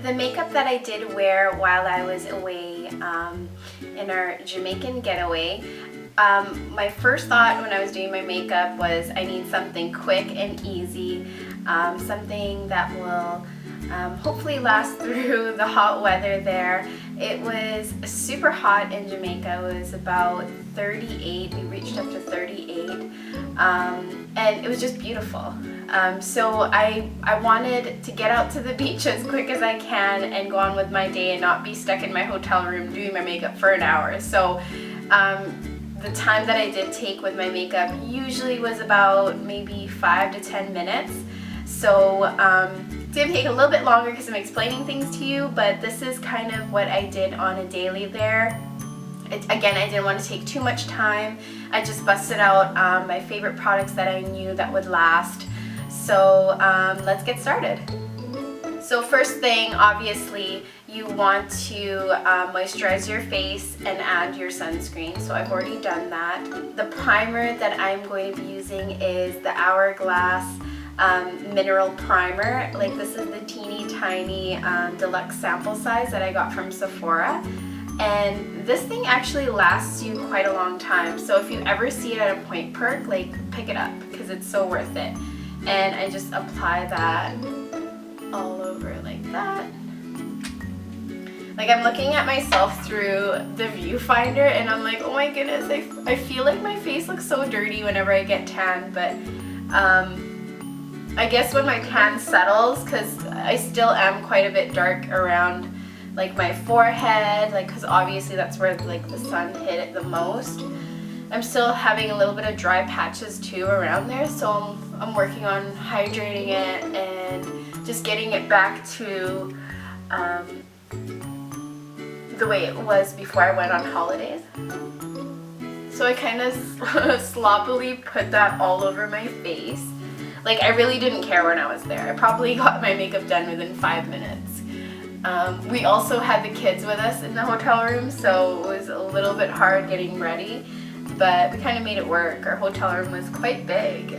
the makeup that I did wear while I was away in our Jamaican getaway, my first thought when I was doing my makeup was I need something quick and easy, something that will hopefully last through the hot weather there. It was super hot in Jamaica. It was about 38. We reached up to 38, and it was just beautiful. So I wanted to get out to the beach as quick as I can and go on with my day and not be stuck in my hotel room doing my makeup for an hour. So the time that I did take with my makeup usually was about maybe 5 to 10 minutes. So it's going to take a little bit longer because I'm explaining things to you, but this is kind of what I did on a daily there. Again, I didn't want to take too much time. I just busted out my favorite products that I knew that would last. So let's get started. So first thing, obviously, you want to moisturize your face and add your sunscreen. So I've already done that. The primer that I'm going to be using is the Hourglass Mineral Primer. Like, this is the teeny tiny deluxe sample size that I got from Sephora. And this thing actually lasts you quite a long time. So if you ever see it at a Point Perk, like, pick it up because it's so worth it. And I just apply that all over like that. Like, I'm looking at myself through the viewfinder and I'm like, oh my goodness, I feel like my face looks so dirty whenever I get tan, but I guess when my tan settles, because I still am quite a bit dark around like my forehead, like, because obviously that's where like the sun hit it the most. I'm still having a little bit of dry patches too around there, so I'm working on hydrating it and just getting it back to the way it was before I went on holidays. So I kind of sloppily put that all over my face. Like, I really didn't care when I was there. I probably got my makeup done within 5 minutes. We also had the kids with us in the hotel room, so it was a little bit hard getting ready, but we kind of made it work. Our hotel room was quite big,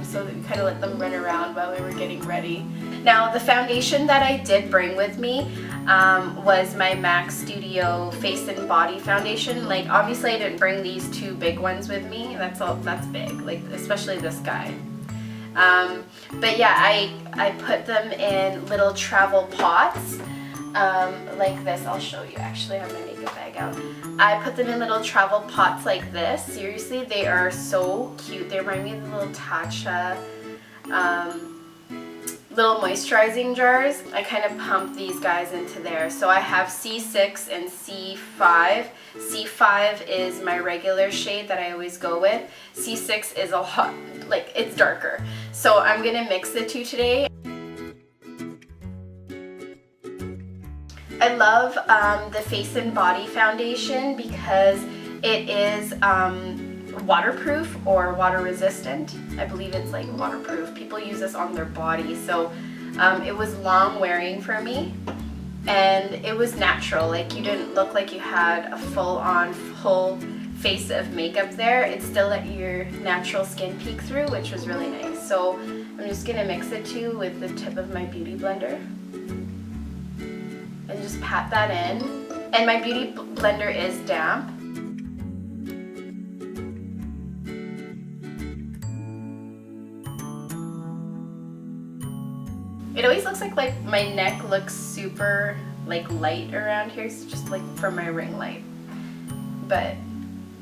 so we kind of let them run around while we were getting ready. Now, the foundation that I did bring with me was my MAC Studio Face and Body Foundation. Like, obviously I didn't bring these two big ones with me. That's big, like, especially this guy. But yeah, I put them in little travel pots. Like this. I'll show you. Actually, I have my makeup bag out. I put them in little travel pots like this. Seriously, they are so cute. They remind me of the little Tatcha little moisturizing jars. I kind of pump these guys into there. So I have C6 and C5. C5 is my regular shade that I always go with. C6 is a lot, like, it's darker. So I'm gonna mix the two today. I love the Face and Body Foundation because it is waterproof or water resistant. I believe it's like waterproof. People use this on their body, so it was long wearing for me, and it was natural. Like, you didn't look like you had a full face of makeup there. It still let your natural skin peek through, which was really nice. So I'm just gonna mix the two with the tip of my beauty blender and just pat that in. And my beauty blender is damp. It always looks like my neck looks super like light around here. It's just like from my ring light, but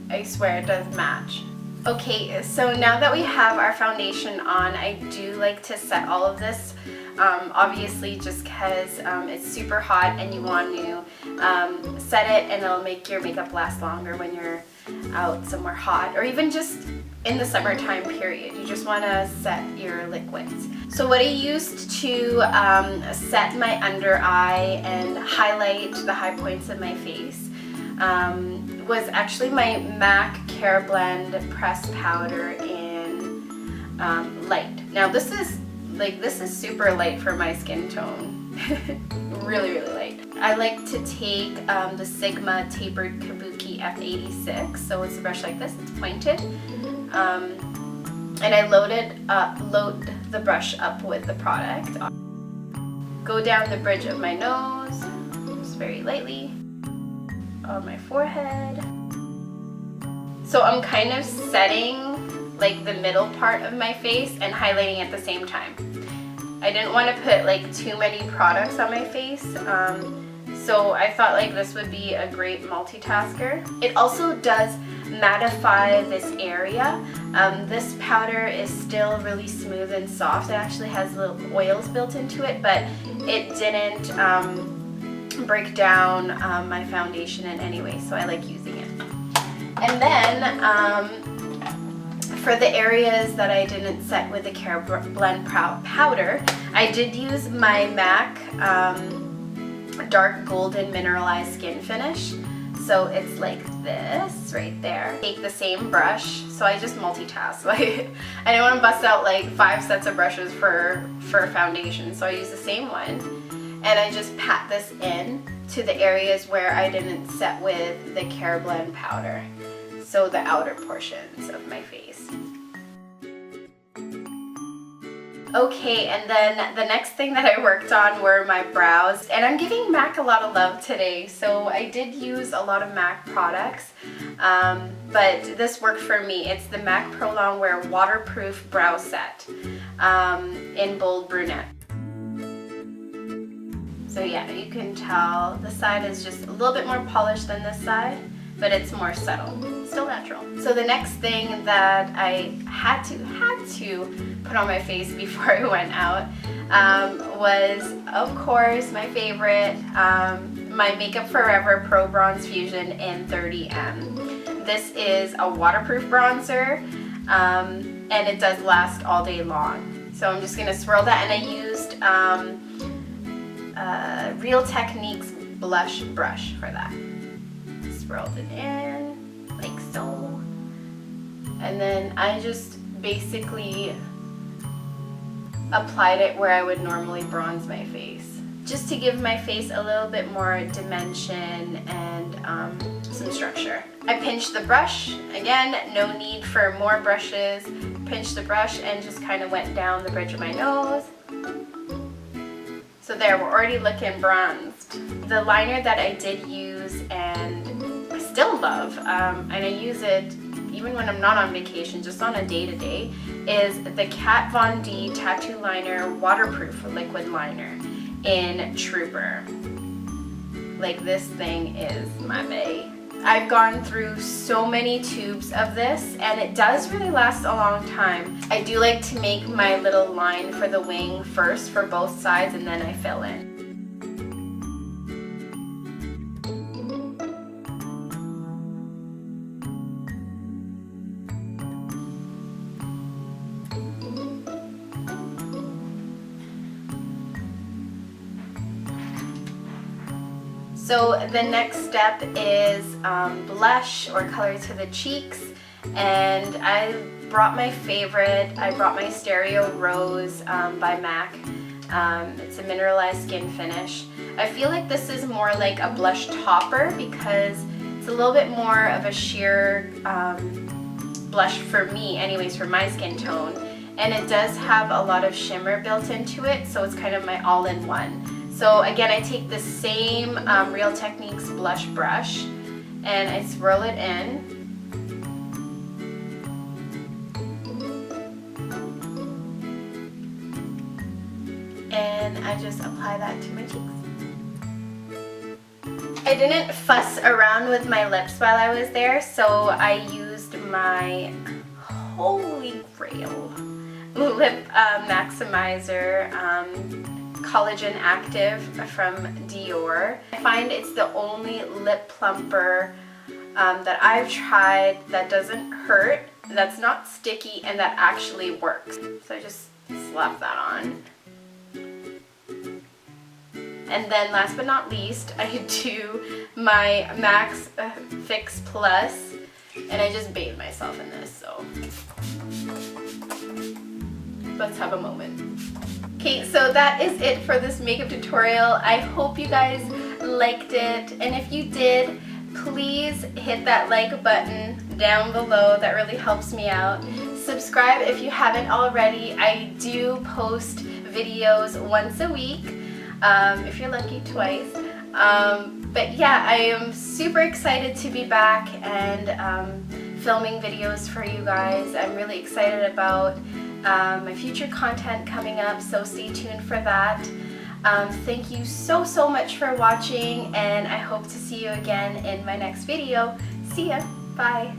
I swear it does match. Okay, so now that we have our foundation on, I do like to set all of this. Obviously, just because it's super hot and you want to set it, and it'll make your makeup last longer when you're out somewhere hot, or even just in the summertime period. You just want to set your liquids. So what I used to set my under eye and highlight the high points of my face was actually my MAC Care Blend Pressed Powder in Light. Now this is super light for my skin tone. really light. I like to take the Sigma Tapered Kabuki F86, so it's a brush like this, it's pointed, and I load the brush up with the product. go down the bridge of my nose, just very lightly, on my forehead. So I'm kind of setting like the middle part of my face and highlighting at the same time. I didn't want to put like too many products on my face, so I thought like this would be a great multitasker. It also does mattify this area. This powder is still really smooth and soft. It actually has little oils built into it, but it didn't break down my foundation in any way, so I like using it. And then for the areas that I didn't set with the Care Blend powder, I did use my MAC Dark Golden Mineralized Skin Finish. So it's like this right there. Take the same brush, so I just multitask. Like, I didn't want to bust out like 5 sets of brushes for foundation, so I use the same one. And I just pat this in to the areas where I didn't set with the Care Blend powder. So the outer portions of my face. Okay, and then the next thing that I worked on were my brows, and I'm giving MAC a lot of love today, so I did use a lot of MAC products, but this worked for me. It's the MAC Prolong Wear Waterproof Brow Set in Bold Brunette. So yeah, you can tell the side is just a little bit more polished than this side, but it's more subtle, still natural. So the next thing that I had to put on my face before I went out was, of course, my favorite, my Makeup Forever Pro Bronze Fusion in 30M. This is a waterproof bronzer, and it does last all day long. So I'm just gonna swirl that, and I used Real Techniques blush brush for that. Swirled it in like so, and then I just basically applied it where I would normally bronze my face, just to give my face a little bit more dimension and some structure. I pinched the brush, again, no need for more brushes. Pinched the brush and just kind of went down the bridge of my nose. So there, we're already looking bronzed. The liner that I did use and I still love, and I use it even when I'm not on vacation, just on a day-to-day, is the Kat Von D Tattoo Liner Waterproof Liquid Liner in Trooper. Like, this thing is my bae. I've gone through so many tubes of this, and it does really last a long time. I do like to make my little line for the wing first for both sides, and then I fill in. So the next step is blush or color to the cheeks, and I brought my favorite. I brought my Stereo Rose by MAC. It's a mineralized skin finish. I feel like this is more like a blush topper because it's a little bit more of a sheer blush for me, anyways, for my skin tone. And it does have a lot of shimmer built into it, so it's kind of my all-in-one. So again, I take the same Real Techniques blush brush and I swirl it in. And I just apply that to my cheeks. I didn't fuss around with my lips while I was there, so I used my holy grail Lip Maximizer Collagen Active from Dior. I find it's the only lip plumper that I've tried that doesn't hurt, that's not sticky, and that actually works. So I just slap that on. And then last but not least, I do my Max Fix Plus, and I just bathe myself in this, so let's have a moment. Okay, so that is it for this makeup tutorial. I hope you guys liked it, and if you did, please hit that like button down below. That really helps me out. Subscribe if you haven't already. I do post videos once a week. if you're lucky, twice. But yeah, I am super excited to be back and filming videos for you guys. I'm really excited about my future content coming up, so stay tuned for that. Thank you so much for watching, and I hope to see you again in my next video. See ya. Bye.